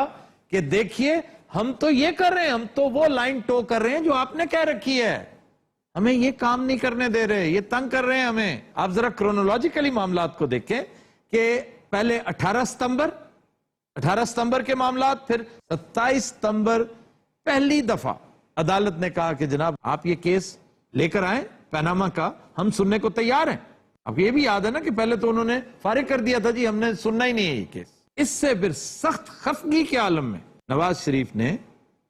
कि देखिए हम तो ये कर रहे हैं, हम तो वो लाइन टो कर रहे हैं जो आपने कह रखी है, हमें ये काम नहीं करने दे रहे, ये तंग कर रहे हैं हमें। आप जरा क्रोनोलॉजिकली मामलात को देखें कि पहले 18 सितंबर के मामलात, फिर 27 सितंबर पहली दफा अदालत ने कहा कि जनाब आप ये केस लेकर आए पनामा का, हम सुनने को तैयार हैं। अब ये भी याद है ना कि पहले तो उन्होंने फारिग कर दिया था, जी हमने सुनना ही नहीं है ये केस। इससे फिर सख्त खफगी के आलम में नवाज शरीफ ने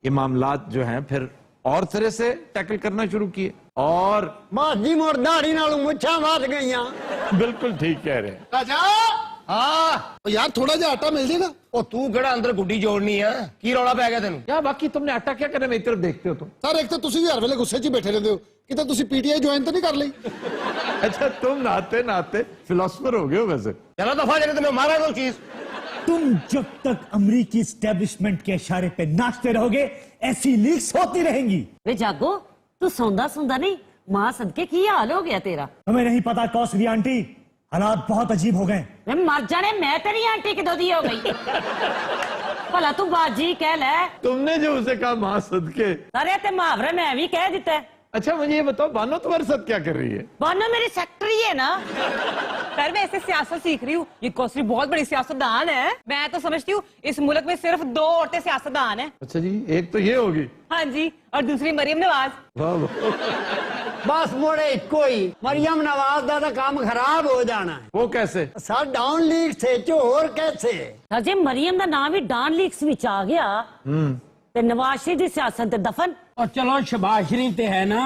ये मामलात जो हैं फिर और तरह से टैकल करना शुरू किए। और माजी मोर दाढ़ी नालों मुच्छां वध गईयां। बिल्कुल ठीक कह रहे हैं। राजा हाँ यार थोड़ा जा आटा मिल जाएगा। ਉਹ ਤੂੰ ਕਿਹੜਾ ਅੰਦਰ ਗੁੱਡੀ ਜੋੜਨੀ ਆ? ਕੀ ਰੌਲਾ ਪੈ ਗਿਆ ਤੈਨੂੰ? क्या बाकी तुमने आटा क्या करना, मेरी तरफ देखते हो तुम? ਸਰ ਇੱਕ ਤਾਂ ਤੁਸੀਂ ਵੀ ਹਰ ਵੇਲੇ ਗੁੱਸੇ 'ਚ ਹੀ ਬੈਠੇ ਰਹਿੰਦੇ ਹੋ, ਕਿਤੇ ਤੁਸੀਂ ਪੀਟੀਆਈ ਜੁਆਇਨ ਤਾਂ ਨਹੀਂ ਕਰ ਲਈ? अच्छा तुम नाते नाते फिलोसफर हो गए हो वैसे। ਚਲੋ ਦਫਾ ਜਿਹੜੇ तुम्हें मारा दो चीज। तुम जब तक अमरीकी स्टैब्लिशमेंट के इशारे पे नाचते रहोगे ऐसी लीक्स होती रहेंगी। ਵੇ ਜਾਗੋ ਤੂੰ ਸੌਂਦਾ ਸੁੰਦਾ ਨਹੀਂ, ਮਾਂ ਸਦਕੇ ਕੀ ਹਾਲ ਹੋ ਗਿਆ ਤੇਰਾ? हमें नहीं पता कौसरी आंटी, हालात बहुत अजीब हो गए। ਵੇ ਮਰ ਜਾਣੇ, ਮੈਂ ਤੇਰੀ ਆਂਟੀ ਕਿਦੋਂ ਦੀ ਹੋ ਗਈ? ਭਲਾ ਤੂੰ ਬਾਜੀ ਕਹਿ ਲੈ। तुमने जो उसे कहा मां सदके। ਅਰੇ ਤੇ ਮੁਹਾਵਰੇ ਮੈਂ ਵੀ ਕਹਿ ਦਿੱਤਾ ਹੈ। अच्छा मुझे ये बताओ बानो तुम्हारे साथ क्या कर रही है? बानो मेरी सेक्रेटरी है ना। सर मैं ऐसे सियासत सीख रही हूँ, ये कौसरी बहुत बड़ी सियासतदान है। मैं तो समझती हूँ इस मुल्क में सिर्फ 2 औरतें सियासतदान है। अच्छा जी, एक तो ये होगी। हाँ जी, और दूसरी मरियम नवाज। वाह वाह। बस मोड़े इको ही मरियम नवाज दा तो काम खराब हो जाना है। वो कैसे? सर डाउन लीग से जो और कैसे? अजय मरियम का नाम भी डॉन लीक्स विच आ गया ते नवाज शरीफ दी सियासत ते दफन। और चलो शहबाज शरीफ ते है ना,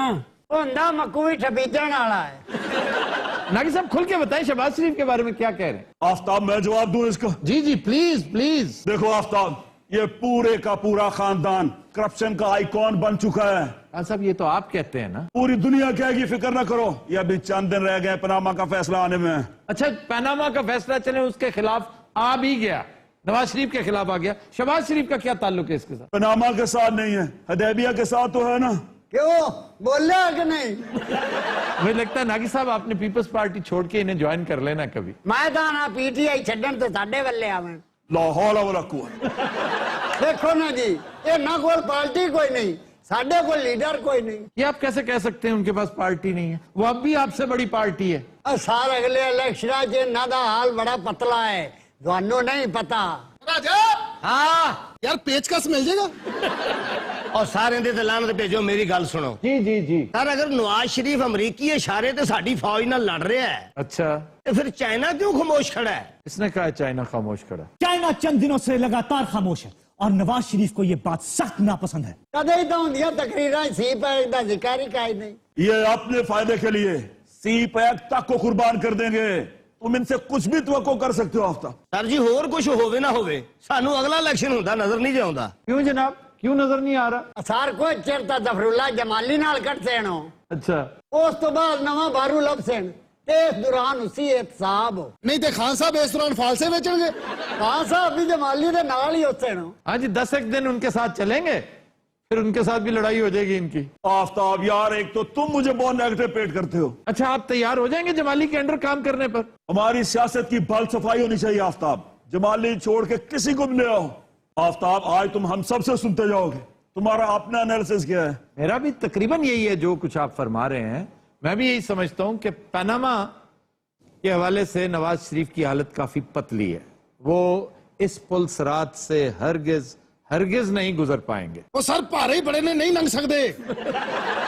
हुंदा मक्कू भी छपीचण वाला है। नागी साहब खुल के बताएं शहबाज शरीफ के बारे में क्या कह रहे हैं? आफ्ताब मैं जवाब दूं इसका? जी जी प्लीज प्लीज। देखो आफ्ताब, ये पूरे का पूरा खानदान करप्शन का आइकॉन बन चुका है। साहब ये तो आप कहते हैं ना। पूरी दुनिया कहेगी, फिक्र न करो, ये अभी चंद दिन रह गए पनामा का फैसला आने में। अच्छा पनामा का फैसला चले उसके खिलाफ आ भी गया, नवाज शरीफ के खिलाफ आ गया, शहबाज शरीफ का क्या ताल्लुक है इसके साथ? पनामा के साथ नहीं है, हदैबिया के साथ तो है ना। क्यों बोले कि नहीं? मुझे लगता है नागी साहब आपने पीपल्स पार्टी छोड़ के इन्हें ज्वाइन कर लेना कभी। मैं तो ना पीटीआई छड्डण तो साडे वल्ले आवे। लाहौल वाला कुआ। देखो ना जी, ये ना कोई पार्टी कोई नहीं, साडे कोई लीडर कोई नहीं। ये आप कैसे कह सकते हैं उनके पास पार्टी नहीं है? वो अब भी आपसे बड़ी पार्टी है। और सार अगले इलेक्शन च इन्हां दा हाल बड़ा पतला है, ਤੁਹਾਨੂੰ नहीं पता। राजा ਹਾਂ ਯਾਰ ਪੇਚਕਸ ਮਿਲ ਜਾਏਗਾ ਔਰ ਸਾਰਿਆਂ ਦੇ ਦਲਾਨ ਤੇ ਭੇਜੋ ਮੇਰੀ ਗੱਲ ਸੁਣੋ जी जी जी ਸਰ ਅਗਰ ਨਵਾਜ਼ ਸ਼ਰੀਫ ਅਮਰੀਕੀ ਇਸ਼ਾਰੇ ਤੇ ਸਾਡੀ ਫੌਜ ਨਾਲ ਲੜ ਰਿਹਾ ਹੈ अच्छा ਤੇ ਫਿਰ ਚਾਈਨਾ ਕਿਉਂ ਖਾਮੋਸ਼ ਖੜਾ ਹੈ किसने कहा है चाइना खामोश खड़ा? चाइना चंद दिनों से लगातार खामोश है और नवाज शरीफ को ये बात सख्त नापसंद है। ਕਦੇ ਤਾਂ ਹੁੰਦੀਆਂ ਤਕਰੀਰਾਂ ਸੀ ਪਰ ਇਹਦਾ ਜ਼ਿਕਰ ਹੀ ਕਾਇ ਨਹੀਂ। ये अपने फायदे के लिए सी पैक तक को कुर्बान कर देंगे। तुम इनसे कुछ भी तवक्को कर सकते हो आफ्ताब। ਸਰ ਜੀ ਹੋਰ ਕੁਝ ਹੋਵੇ ਨਾ ਹੋਵੇ ਸਾਨੂੰ ਅਗਲਾ ਇਲੈਕਸ਼ਨ ਹੁੰਦਾ ਨਜ਼ਰ ਨਹੀਂ ਆਉਂਦਾ। क्यों जनाब, क्यों नजर नहीं आ रहा? ਸਾਰ ਕੋਈ ਚਿਰ ਤਾਂ ਜ਼ਫਰੁੱਲਾ ਜਮਾਲੀ ਨਾਲ ਕੱਟ ਸੈਣੋ अच्छा ਉਸ ਤੋਂ ਬਾਅਦ ਨਵਾਂ ਬਾਰੂ ਲੱਭ ਸੈਣ ਤੇ ਇਸ ਦੌਰਾਨ ਉਸੀ ਇਤਸਾਬ ਨਹੀਂ ਤੇ ਖਾਨ ਸਾਹਿਬ ਇਸ ਦੌਰਾਨ ਫਾਲਸੇ ਵੇਚਣਗੇ ਖਾਨ ਸਾਹਿਬ ਵੀ ਜਮਾਲੀ ਦੇ ਨਾਲ ਹੀ ਉਸੇਣੋ। हाँ जी, 10 एक दिन उनके साथ चलेंगे, फिर उनके साथ भी लड़ाई हो जाएगी इनकी। आफ्ताब यार, एक तो तुम मुझे बहुत नेगेटिव पेट करते हो। अच्छा, आप तैयार हो जाएंगे जमाली के अंडर काम करने पर? हमारी सियासत की बल सफाई होनी चाहिए आफ्ताब। जमाली छोड़ के किसी को भी ले आओ। आफ्ताब, आज तुम हम सबसे सुनते जाओगे। तुम्हारा अपना एनालिसिस क्या है? मेरा भी तकरीबन यही है जो कुछ आप फरमा रहे हैं। मैं भी यही समझता हूं कि पनामा के हवाले से नवाज शरीफ की हालत काफी पतली है। वो इस पुल सरात से हरगिज नहीं गुजर पाएंगे। ਉਹ ਸਰ ਭਾਰੇ ਹੀ ਬੜੇ ਨੇ ਨਹੀਂ ਲੰਘ ਸਕਦੇ।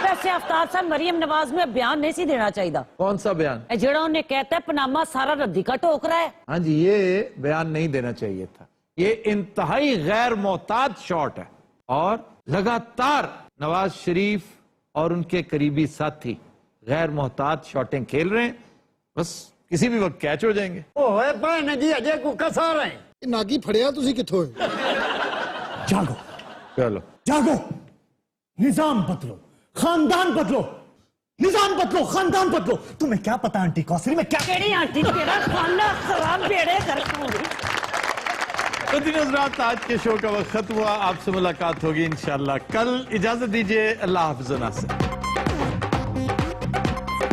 वैसे अफ्तार साहब मरियम नवाज में बयान नहीं सी देना चाहिए। कौन सा बयान? जेड़ा उन्हें कहता है पनामा सारा रद्दी का टोकरा है। हाँ जी, ये बयान नहीं देना चाहिए था। ये इंतहाई गैर मोहतात शॉट है और लगातार नवाज शरीफ और उनके करीबी साथी गैर मोहतात शॉटें खेल रहे हैं, बस किसी भी वक्त कैच हो जाएंगे। ਓਏ ਭੈਣ ਜੀ ਅਜੇ ਕੋ ਕਸਾ ਰਹੇ ਇਹ ਨਾਗੀ ਫੜਿਆ ਤੁਸੀਂ ਕਿੱਥੋਂ ਹੈ? जागो चलो जागो, निजाम बदलो, खानदान बदलो, निजाम बदलो, खानदान बदलो। तुम्हें क्या पता आंटी कौसरी में क्या केड़ी आंटी तेरा खाना खराब बेड़े कर दूंगी। तो दिन हज़रात, आज के शो का वक्त खत्म हुआ। आपसे मुलाकात होगी इंशाल्लाह कल। इजाजत दीजिए, अल्लाह हाफ़िज़।